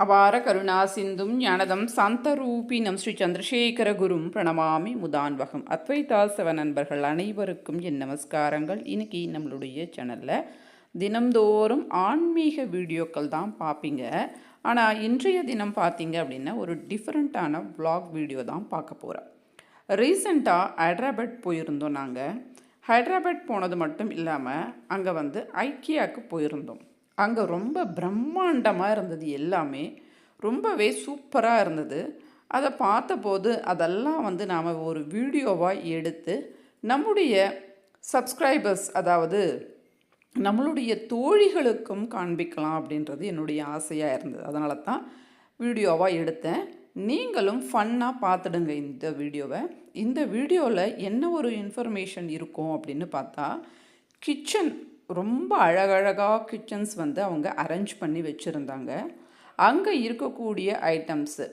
அபார கருணா சிந்தும் ஞானதம் சாந்தரூபினம் ஸ்ரீ சந்திரசேகர குரும் பிரணமாமி முதான்வகம். அத்வைதாசவ நண்பர்கள் அனைவருக்கும் என் நமஸ்காரங்கள். இன்னைக்கு நம்மளுடைய சேனலில் தினம்தோறும் ஆன்மீக வீடியோக்கள் தான் பார்ப்பீங்க. ஆனால் இன்றைய தினம் பார்த்தீங்க அப்படின்னா ஒரு டிஃப்ரெண்ட்டான vlog வீடியோ தான் பார்க்க போகிறோம். ரீசெண்டாக ஹைதராபாத் போயிருந்தோம். நாங்கள் ஹைதராபாத் போனது மட்டும் இல்லாமல் அங்கே ஐக்கியாவுக்கு போயிருந்தோம். அங்கே ரொம்ப பிரம்மாண்டமாக இருந்தது, எல்லாமே ரொம்பவே சூப்பராக இருந்தது. அதை பார்த்தபோது அதெல்லாம் நாம் ஒரு வீடியோவாக எடுத்து நம்முடைய சப்ஸ்கிரைபர்ஸ், அதாவது நம்மளுடைய தோழிகளுக்கும் காண்பிக்கலாம் அப்படின்றது என்னுடைய ஆசையாக இருந்தது. அதனால தான் வீடியோவாக எடுத்தேன். நீங்களும் ஃபன்னாக பார்த்துடுங்க இந்த வீடியோவை. இந்த வீடியோவில் என்ன ஒரு இன்ஃபர்மேஷன் இருக்கும் அப்படின்னு பார்த்தா, கிச்சன் ரொம்ப அழகழகாக கிச்சன்ஸ் அவங்க அரேஞ்ச் பண்ணி வச்சுருந்தாங்க. அங்கே இருக்கக்கூடிய ஐட்டம்ஸு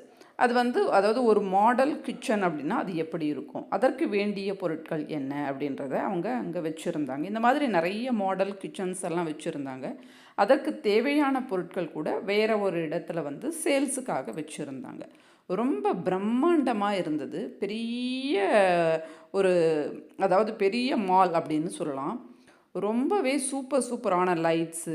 அது அதாவது ஒரு மாடல் கிச்சன் அப்படின்னா அது எப்படி இருக்கும், அதற்கு வேண்டிய பொருட்கள் என்ன அப்படின்றத அவங்க அங்கே வச்சுருந்தாங்க. இந்த மாதிரி நிறைய மாடல் கிச்சன்ஸ் எல்லாம் வச்சுருந்தாங்க. அதற்கு தேவையான பொருட்கள் கூட வேறு ஒரு இடத்துல சேல்ஸுக்காக வச்சுருந்தாங்க. ரொம்ப பிரம்மாண்டமாக இருந்தது. பெரிய ஒரு, அதாவது பெரிய மால் அப்படின்னு சொல்லலாம். ரொம்பவே சூப்பரான லைட்ஸு,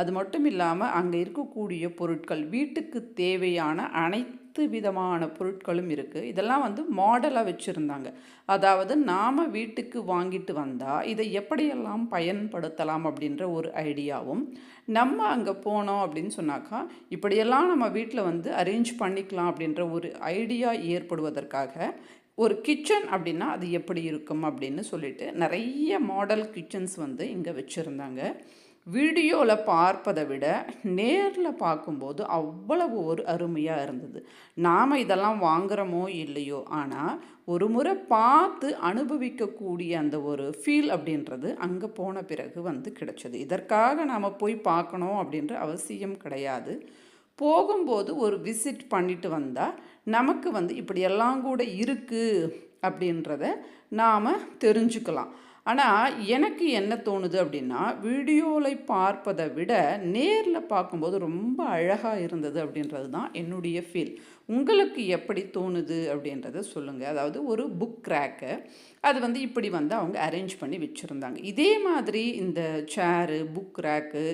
அது மட்டும் இல்லாமல் அங்கே இருக்கக்கூடிய பொருட்கள், வீட்டுக்கு தேவையான அனைத்து விதமான பொருட்களும் இருக்குது. இதெல்லாம் மாடலாக வச்சுருந்தாங்க. அதாவது நாம் வீட்டுக்கு வாங்கிட்டு வந்தால் இதை எப்படியெல்லாம் பயன்படுத்தலாம் அப்படின்ற ஒரு ஐடியாவும், நம்ம அங்கே போனோம் அப்படின்னு சொன்னாக்கா இப்படியெல்லாம் நம்ம வீட்டில் அரேஞ்ச் பண்ணிக்கலாம் அப்படின்ற ஒரு ஐடியா ஏற்படுவதற்காக ஒரு கிச்சன் அப்படின்னா அது எப்படி இருக்கும் அப்படின்னு சொல்லிட்டு நிறைய மாடல் கிச்சன்ஸ் இங்கே வச்சுருந்தாங்க. வீடியோவில் பார்ப்பதை விட நேரில் பார்க்கும்போது அவ்வளவு ஒரு அருமையாக இருந்தது. நாம் இதெல்லாம் வாங்குகிறோமோ இல்லையோ, ஆனால் ஒரு முறை பார்த்து அனுபவிக்கக்கூடிய அந்த ஒரு ஃபீல் அப்படின்றது அங்கே போன பிறகு கிடைச்சது. இதற்காக நாம் போய் பார்க்கணும் அப்படின்ற அவசியம் கிடையாது. போகும்போது ஒரு விசிட் பண்ணிட்டு வந்தால் நமக்கு இப்படியெல்லாம் கூட இருக்குது அப்படின்றத நாம் தெரிஞ்சுக்கலாம். ஆனால் எனக்கு என்ன தோணுது அப்படின்னா, வீடியோவில் பார்ப்பதை விட நேரில் பார்க்கும்போது ரொம்ப அழகாக இருந்தது அப்படின்றது தான் என்னுடைய ஃபீல். உங்களுக்கு எப்படி தோணுது அப்படின்றத சொல்லுங்கள். அதாவது ஒரு புக் ரேக்கு அது இப்படி அவங்க அரேஞ்ச் பண்ணி வச்சுருந்தாங்க. இதே மாதிரி இந்த சேரு, புக் ரேக்கு,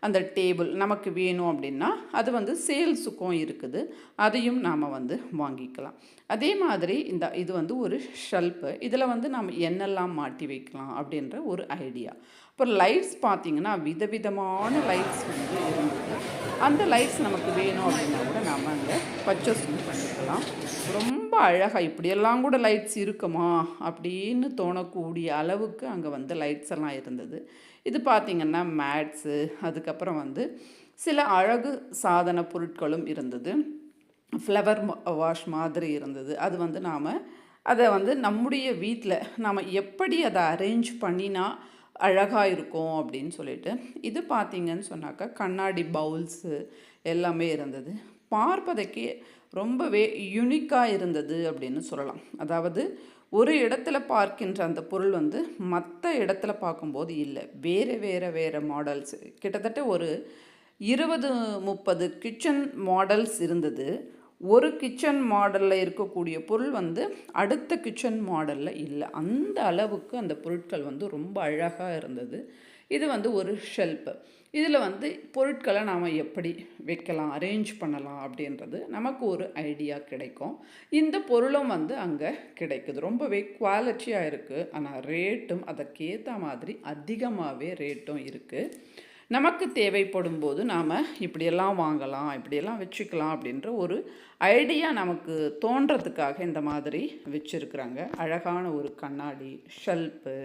அந்த டேபிள் நமக்கு வேணும் அப்படின்னா அது சேல்ஸுக்கும் இருக்குது. அதையும் நாம் வாங்கிக்கலாம். அதே மாதிரி இது ஒரு ஷெல்ஃபு. இதில் நாம் என்னெல்லாம் மாட்டி வைக்கலாம் அப்படின்ற ஒரு ஐடியா. அப்புறம் லைட்ஸ் பார்த்திங்கன்னா விதவிதமான லைட்ஸ் இருந்தது. அந்த லைட்ஸ் நமக்கு வேணும் அப்படின்னா கூட நாம் அங்கே பர்ச்சேஸ் பண்ணிக்கலாம். ரொம்ப அழகாக இப்படியெல்லாம் கூட லைட்ஸ் இருக்குமா அப்படின்னு தோணக்கூடிய அளவுக்கு அங்கே லைட்ஸ் எல்லாம் இருந்தது. இது பார்த்திங்கன்னா மேட்ஸு, அதுக்கப்புறம் சில அழகு சாதன பொருட்களும் இருந்தது. ஃப்ளவர் வாஷ் மாதிரி இருந்தது. அது நாம் அதை நம்முடைய வீட்டில் நாம் எப்படி அதை அரேஞ்ச் பண்ணினா அழகாக இருக்கும் அப்படின்னு சொல்லிட்டு, இது பார்த்திங்கன்னு சொன்னாக்கா கண்ணாடி பவுல்ஸு எல்லாமே இருந்தது. பார்ப்பதற்கே ரொம்பவே யூனிக்காக இருந்தது அப்படின்னு சொல்லலாம். அதாவது ஒரு இடத்துல பார்க்கின்ற அந்த பொருள் மற்ற இடத்துல பார்க்கும்போது இல்லை, வேறு மாடல்ஸ், கிட்டத்தட்ட ஒரு 20-30 கிச்சன் மாடல்ஸ் இருந்தது. ஒரு கிச்சன் மாடலில் இருக்கக்கூடிய பொருள் அடுத்த கிச்சன் மாடலில் இல்லை. அந்த அளவுக்கு அந்த பொருட்கள் ரொம்ப அழகாக இருந்தது. இது ஒரு ஷெல்ஃபு. இதில் பொருட்களை நாம் எப்படி வைக்கலாம், அரேஞ்ச் பண்ணலாம் அப்படின்றது நமக்கு ஒரு ஐடியா கிடைக்கும். இந்த பொருளும் அங்கே கிடைக்குது. ரொம்பவே குவாலிட்டியாக இருக்குது. ஆனால் ரேட்டும் அதற்கேற்ற மாதிரி அதிகமாகவே ரேட்டும் இருக்குது. நமக்கு தேவைப்படும் போது நாம் இப்படியெல்லாம் வாங்கலாம், இப்படியெல்லாம் வச்சுக்கலாம் அப்படின்ற ஒரு ஐடியா நமக்கு தோன்றதுக்காக இந்த மாதிரி வச்சுருக்குறாங்க. அழகான ஒரு கண்ணாடி ஷெல்ஃபு,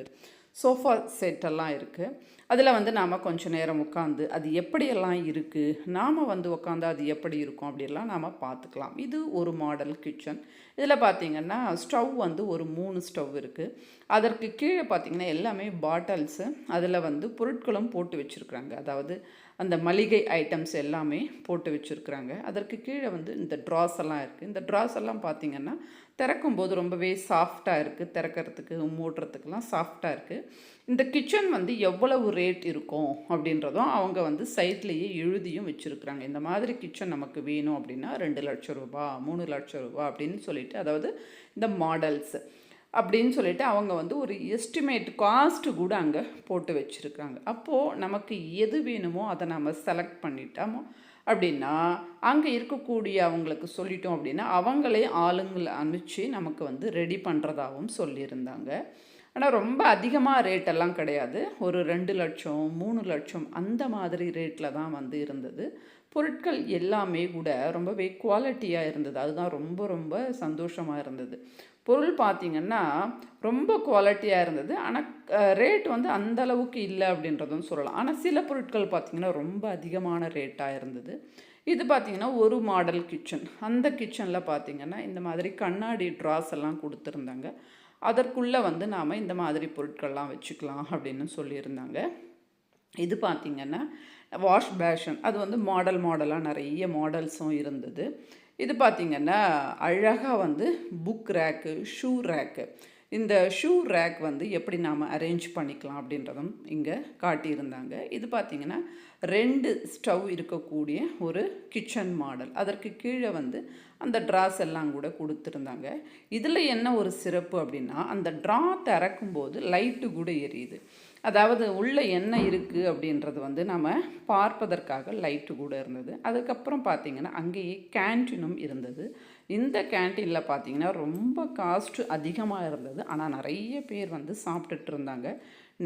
சோஃபா செட்டெல்லாம் இருக்குது. அதில் நாம் கொஞ்சம் நேரம் உட்காந்து அது எப்படியெல்லாம் இருக்குது, நாம் உட்காந்து அது எப்படி இருக்கும் அப்படியெல்லாம் நாம் பார்த்துக்கலாம். இது ஒரு மாடல் கிச்சன். இதில் பார்த்திங்கன்னா ஸ்டவ் ஒரு 3 ஸ்டவ் இருக்குது. அதற்கு கீழே பார்த்திங்கன்னா எல்லாமே பாட்டில்ஸு, அதில் பொருட்களும் போட்டு வச்சுருக்குறாங்க. அதாவது அந்த மளிகை ஐட்டம்ஸ் எல்லாமே போட்டு வச்சுருக்குறாங்க. அதற்கு கீழே இந்த ட்ராஸ் எல்லாம் இருக்குது. இந்த ட்ராஸ் எல்லாம் பார்த்திங்கன்னா திறக்கும்போது ரொம்பவே சாஃப்டாக இருக்குது, திறக்கிறதுக்கு மூடுறதுக்கெலாம் சாஃப்டாக இருக்குது. இந்த கிச்சன் வந்து எவ்வளவு ரேட் இருக்கும் அப்படின்றதும் அவங்க வந்து சைட்லேயே எழுதியும் வச்சுருக்குறாங்க. இந்த மாதிரி கிச்சன் நமக்கு வேணும் அப்படின்னா 2,00,000 ரூபா 3,00,000 ரூபா அப்படின்னு சொல்லிட்டு, அதாவது இந்த மாடல்ஸ் அப்படின்னு சொல்லிட்டு அவங்க வந்து ஒரு எஸ்டிமேட் காஸ்ட்டு கூட அங்கே போட்டு வச்சுருக்காங்க. அப்போது நமக்கு எது வேணுமோ அதை நம்ம செலக்ட் பண்ணிட்டோமோ அப்படின்னா அங்கே இருக்கக்கூடிய அவங்களுக்கு சொல்லிட்டோம் அப்படின்னா அவங்களே ஆளுங்களை அனுப்பிச்சு நமக்கு வந்து ரெடி பண்ணுறதாகவும் சொல்லியிருந்தாங்க. ஆனால் ரொம்ப அதிகமாக ரேட்டெல்லாம் கிடையாது. ஒரு 2,00,000 3,00,000 அந்த மாதிரி ரேட்டில் தான் வந்து இருந்தது. பொருட்கள் எல்லாமே கூட ரொம்பவே குவாலிட்டியாக இருந்தது. அதுதான் ரொம்ப ரொம்ப சந்தோஷமாக இருந்தது. பொருள் பார்த்திங்கன்னா ரொம்ப குவாலிட்டியாக இருந்தது. ஆனால் ரேட் வந்து அந்தளவுக்கு இல்லை அப்படின்றதும் சொல்லலாம். ஆனால் சில பொருட்கள் பார்த்திங்கன்னா ரொம்ப அதிகமான ரேட்டாக இருந்தது. இது பார்த்திங்கன்னா ஒரு மாடல் கிச்சன். அந்த கிச்சனில் பார்த்திங்கன்னா இந்த மாதிரி கண்ணாடி ட்ராஸ் எல்லாம் கொடுத்துருந்தாங்க. அதற்குள்ளே வந்து நாம் இந்த மாதிரி பொருட்கள்லாம் வச்சுக்கலாம் அப்படின்னு சொல்லியிருந்தாங்க. இது பார்த்திங்கன்னா வாஷ் பேஷன், அது வந்து மாடலாக நிறைய மாடல்ஸும் இருந்தது. இது பார்த்திங்கன்னா அழகாக வந்து புக் ரேக்கு, ஷூ ரேக்கு, இந்த ஷூ ரேக் வந்து எப்படி நாம் அரேஞ்ச் பண்ணிக்கலாம் அப்படின்றதும் இங்கே காட்டியிருந்தாங்க. இது பார்த்திங்கன்னா 2 ஸ்டவ் இருக்கக்கூடிய ஒரு கிச்சன் மாடல். அதற்கு கீழே வந்து அந்த ட்ராஸ் எல்லாம் கூட கொடுத்துருந்தாங்க. இதில் என்ன ஒரு சிறப்பு அப்படின்னா அந்த ட்ரா திறக்கும்போது லைட்டு கூட எரியுது. அதாவது உள்ளே என்ன இருக்குது அப்படின்றது வந்து நம்ம பார்ப்பதற்காக லைட்டு கூட இருந்தது. அதுக்கப்புறம் பார்த்திங்கன்னா அங்கேயே கேன்டீனும் இருந்தது. இந்த கேன்டீனில் பார்த்திங்கன்னா ரொம்ப காஸ்ட்டு அதிகமாக இருந்தது. ஆனால் நிறைய பேர் வந்து சாப்பிட்டுட்டு இருந்தாங்க.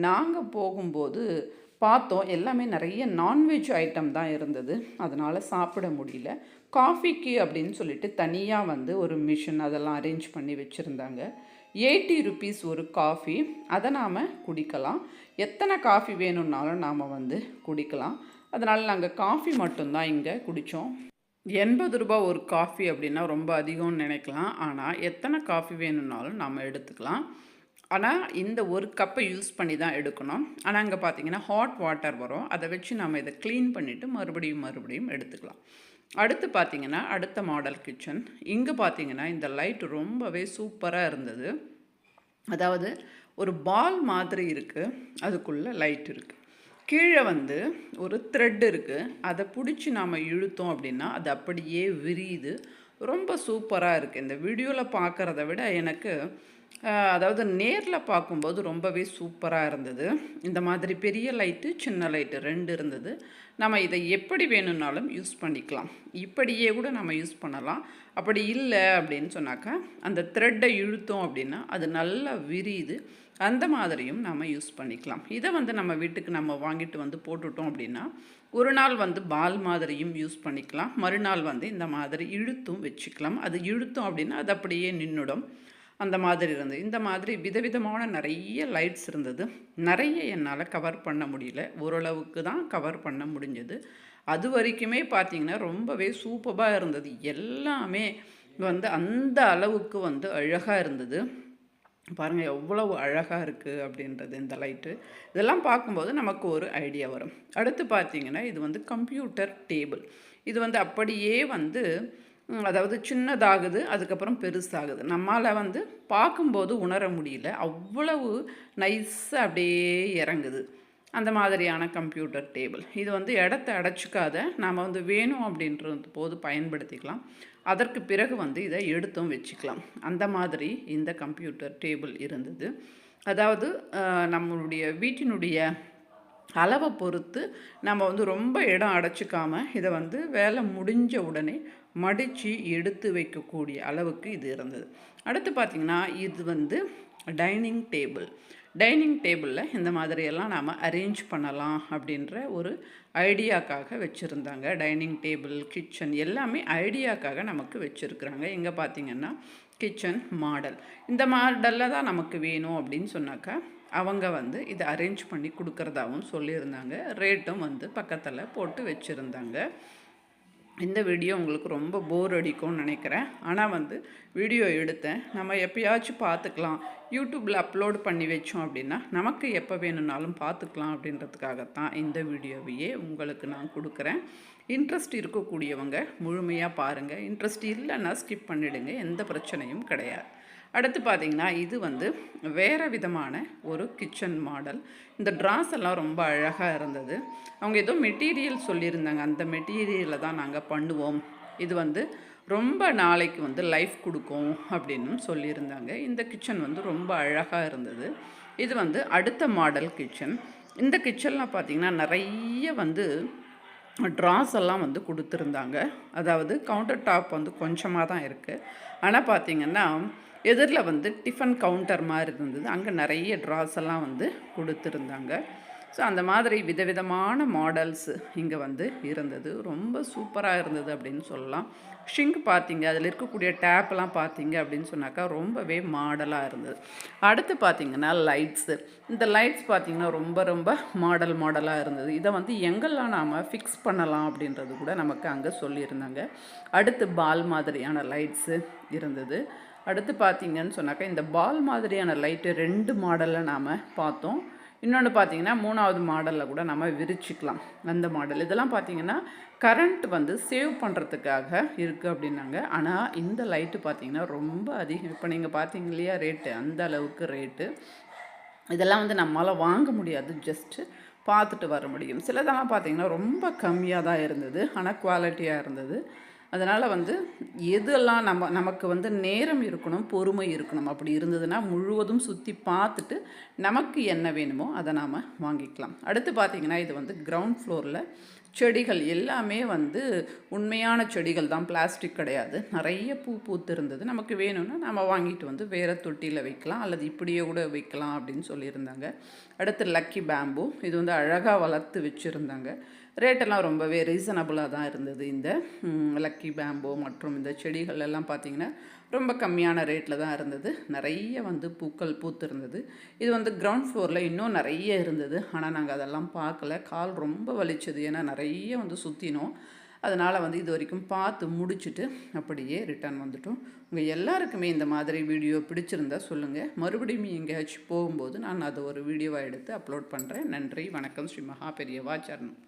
நாங்கள் போகும்போது பார்த்தோம் எல்லாமே நிறைய நான்வெஜ் ஐட்டம் தான் இருந்தது. அதனால் சாப்பிட முடியல. காஃபிக்கு அப்படின்னு சொல்லிட்டு தனியாக வந்து ஒரு மிஷின் அதெல்லாம் அரேஞ்ச் பண்ணி வச்சுருந்தாங்க. 80 ருபீஸ் ஒரு காஃபி. அதை நாம் குடிக்கலாம். எத்தனை காஃபி வேணும்னாலும் நாம் வந்து குடிக்கலாம். அதனால் நாங்கள் காஃபி மட்டும்தான் இங்கே குடித்தோம். 80 ரூபா ஒரு காஃபி அப்படின்னா ரொம்ப அதிகம்னு நினைக்கலாம். ஆனால் எத்தனை காஃபி வேணும்னாலும் நாம் எடுத்துக்கலாம். ஆனால் இந்த ஒரு கப்பை யூஸ் பண்ணி தான் எடுக்கணும். ஆனால் அங்கே பார்த்திங்கன்னா ஹாட் வாட்டர் வரும். அதை வச்சு நம்ம இதை க்ளீன் பண்ணிவிட்டு மறுபடியும் எடுத்துக்கலாம். அடுத்து பார்த்திங்கன்னா அடுத்த மாடல் கிச்சன். இங்கே பார்த்திங்கன்னா இந்த லைட் ரொம்பவே சூப்பராக இருந்தது. அதாவது ஒரு பால் மாதிரி இருக்குது, அதுக்குள்ளே லைட் இருக்குது. கீழே வந்து ஒரு த்ரெட் இருக்குது. அதை பிடிச்சி நாம் இழுத்தோம் அப்படின்னா அது அப்படியே விரியுது. ரொம்ப சூப்பராக இருக்குது. இந்த வீடியோவில் பார்க்குறத விட எனக்கு அதாவது நேரில் பார்க்கும்போது ரொம்பவே சூப்பராக இருந்தது. இந்த மாதிரி பெரிய லைட்டு சின்ன லைட்டு 2 இருந்தது. நம்ம இதை எப்படி வேணும்னாலும் யூஸ் பண்ணிக்கலாம். இப்படியே கூட நம்ம யூஸ் பண்ணலாம். அப்படி இல்லை அப்படின்னு சொன்னாக்கா அந்த த்ரெட்டை இழுத்தோம் அப்படின்னா அது நல்லா விரியுது. அந்த மாதிரியும் நம்ம யூஸ் பண்ணிக்கலாம். இதை வந்து நம்ம வீட்டுக்கு நம்ம வாங்கிட்டு வந்து போட்டுட்டோம் அப்படின்னா ஒரு நாள் வந்து பால் மாதிரியும் யூஸ் பண்ணிக்கலாம். மறுநாள் வந்து இந்த மாதிரி இழுத்தும் வச்சுக்கலாம். அது இழுத்தோம் அப்படின்னா அது அப்படியே நின்றுடும். அந்த மாதிரி இருந்தது. இந்த மாதிரி விதவிதமான நிறைய லைட்ஸ் இருந்தது. நிறைய என்னால் கவர் பண்ண முடியல. ஓரளவுக்கு தான் கவர் பண்ண முடிஞ்சது. அது வரைக்குமே பார்த்திங்கன்னா ரொம்பவே சூப்பராக இருந்தது. எல்லாமே வந்து அந்த அளவுக்கு வந்து அழகாக இருந்தது. பாருங்கள் எவ்வளவு அழகாக இருக்குது அப்படின்றது இந்த லைட்டு. இதெல்லாம் பார்க்கும்போது நமக்கு ஒரு ஐடியா வரும். அடுத்து பார்த்திங்கன்னா இது வந்து கம்ப்யூட்டர் டேபிள். இது வந்து அப்படியே வந்து அதாவது சின்னதாகுது, அதுக்கப்புறம் பெருசாகுது. நம்மால் வந்து பார்க்கும்போது உணர முடியல. அவ்வளவு நைஸாக அப்படியே இறங்குது. அந்த மாதிரியான கம்ப்யூட்டர் டேபிள். இது வந்து இடத்த அடைச்சிக்காத, நாம் வந்து வேணும் அப்படின்றது போது பயன்படுத்திக்கலாம். அதற்கு பிறகு வந்து இதை எடுத்தும் வச்சுக்கலாம். அந்த மாதிரி இந்த கம்ப்யூட்டர் டேபிள் இருந்தது. அதாவது நம்மளுடைய வீட்டினுடைய அளவை பொறுத்து நம்ம வந்து ரொம்ப இடம் அடைச்சிக்காமல் இதை வந்து வேலை முடிஞ்ச உடனே மடித்து எடுத்து வைக்கக்கூடிய அளவுக்கு இது இருந்தது. அடுத்து பார்த்திங்கன்னா இது வந்து டைனிங் டேபிளில் இந்த மாதிரியெல்லாம் நாம் அரேஞ்ச் பண்ணலாம் அப்படின்ற ஒரு ஐடியாக்காக வச்சுருந்தாங்க. டைனிங் டேபிள், கிச்சன் எல்லாமே ஐடியாக்காக நமக்கு வச்சுருக்குறாங்க. எங்கே பார்த்திங்கன்னா கிச்சன் மாடல். இந்த மாடலில் தான் நமக்கு வேணும் அப்படின்னு சொன்னாக்கா அவங்க வந்து இதை அரேஞ்ச் பண்ணி கொடுக்குறதாகவும் சொல்லியிருந்தாங்க. ரேட்டும் வந்து பக்கத்தில் போட்டு வச்சுருந்தாங்க. இந்த வீடியோ உங்களுக்கு ரொம்ப போர் அடிக்கும்னு நினைக்கிறேன். ஆனால் வீடியோ எடுத்தேன், நம்ம எப்போயாச்சும் பார்த்துக்கலாம், யூடியூப்பில் அப்லோடு பண்ணி வச்சோம் அப்படின்னா நமக்கு எப்போ வேணும்னாலும் பார்த்துக்கலாம் அப்படின்றதுக்காகத்தான் இந்த வீடியோவையே உங்களுக்கு நான் கொடுக்குறேன். இன்ட்ரெஸ்ட் இருக்கக்கூடியவங்க முழுமையாக பாருங்கள், இன்ட்ரெஸ்ட் இல்லைன்னா ஸ்கிப் பண்ணிவிடுங்க, எந்த பிரச்சனையும் கிடையாது. அடுத்து பார்த்திங்கன்னா இது வேறு விதமான ஒரு கிச்சன் மாடல். இந்த ட்ராஸ் எல்லாம் ரொம்ப அழகாக இருந்தது. அவங்க ஏதோ மெட்டீரியல் சொல்லியிருந்தாங்க, அந்த மெட்டீரியலை தான் நாங்கள் பண்ணுவோம், இது ரொம்ப நாளைக்கு லைஃப் கொடுக்கும் அப்படின்னு சொல்லியிருந்தாங்க. இந்த கிச்சன் ரொம்ப அழகாக இருந்தது. இது அடுத்த மாடல் கிச்சன். இந்த கிச்சன்லாம் பார்த்திங்கன்னா நிறைய ட்ராஸ் எல்லாம் கொடுத்துருந்தாங்க. அதாவது கவுண்டர் டாப் கொஞ்சமாக தான் இருக்குது. ஆனால் பார்த்திங்கன்னா எதிரில் டிஃபன் கவுண்டர் மாதிரி இருந்தது, அங்கே நிறைய ட்ராஸ் எல்லாம் கொடுத்துருந்தாங்க. ஸோ அந்த மாதிரி விதவிதமான மாடல்ஸ் இங்கே இருந்தது. ரொம்ப சூப்பராக இருந்தது அப்படின்னு சொல்லலாம். ஷிங்க் பார்த்தீங்க, அதில் இருக்கக்கூடிய டேப்லாம் பார்த்தீங்க அப்படின்னு சொன்னாக்கா ரொம்பவே மாடலாக இருந்தது. அடுத்து பார்த்திங்கன்னா லைட்ஸு. இந்த லைட்ஸ் பார்த்திங்கன்னா ரொம்ப ரொம்ப மாடலாக இருந்தது. இதை எங்கெல்லாம் நாம் ஃபிக்ஸ் பண்ணலாம் அப்படின்றது கூட நமக்கு அங்கே சொல்லியிருந்தாங்க. அடுத்து பால் மாதிரியான லைட்ஸு இருந்தது. அடுத்து பார்த்திங்கன்னு சொன்னாக்கா இந்த பால் மாதிரியான லைட்டு 2 மாடலில் நாம் பார்த்தோம். இன்னொன்று பார்த்திங்கன்னா 3வது மாடலில் கூட நம்ம விரிச்சிக்கலாம், அந்த மாடல். இதெல்லாம் பார்த்திங்கன்னா கரண்ட் சேவ் பண்ணுறதுக்காக இருக்குது அப்படின்னாங்க. ஆனால் இந்த லைட்டு பார்த்திங்கன்னா ரொம்ப அதிகம். இப்போ நீங்கள் பார்த்தீங்க இல்லையா ரேட்டு, அந்த அளவுக்கு ரேட்டு. இதெல்லாம் நம்மளால் வாங்க முடியாது, ஜஸ்ட்டு பார்த்துட்டு வர முடியும். சிலதெல்லாம் பார்த்திங்கன்னா ரொம்ப கம்மியாக தான் இருந்தது, ஆனால் குவாலிட்டியாக இருந்தது. அதனால் எதெல்லாம் நமக்கு நேரம் இருக்கணும், பொறுமை இருக்கணும். அப்படி இருந்ததுன்னா முழுவதும் சுற்றி பார்த்துட்டு நமக்கு என்ன வேணுமோ அதை நாம் வாங்கிக்கலாம். அடுத்து பார்த்திங்கன்னா இது கிரவுண்ட் ஃப்ளோரில் செடிகள் எல்லாமே உண்மையான செடிகள் தான், பிளாஸ்டிக் கிடையாது. நிறைய பூத்து இருந்தது. நமக்கு வேணும்னா நம்ம வாங்கிட்டு வேறு தொட்டியில் வைக்கலாம், அல்லது இப்படியே கூட வைக்கலாம் அப்படின்னு சொல்லியிருந்தாங்க. அடுத்து லக்கி பேம்பு. இது அழகாக வளர்த்து வச்சுருந்தாங்க. ரேட்டெல்லாம் ரொம்பவே ரீசனபுளாக தான் இருந்தது. இந்த லக்கி பேம்போ மற்றும் இந்த செடிகள் எல்லாம் பார்த்திங்கன்னா ரொம்ப கம்மியான ரேட்டில் தான் இருந்தது. நிறைய பூக்கள் பூத்து இருந்தது. இது கிரவுண்ட் ஃப்ளோரில் இன்னும் நிறைய இருந்தது. ஆனால் நாங்கள் அதெல்லாம் பார்க்கல, கால் ரொம்ப வலிச்சது. ஏன்னா நிறைய சுற்றினோம். அதனால் இது வரைக்கும் பார்த்து முடிச்சுட்டு அப்படியே ரிட்டர்ன் வந்துட்டோம். உங்கள் எல்லாருக்குமே இந்த மாதிரி வீடியோ பிடிச்சிருந்தா சொல்லுங்கள். மறுபடியும் எங்கேயாச்சும் போகும்போது நான் அதை ஒரு வீடியோவாக எடுத்து அப்லோட் பண்ணுறேன். நன்றி, வணக்கம். ஸ்ரீ மகா பெரியவா சரணம்.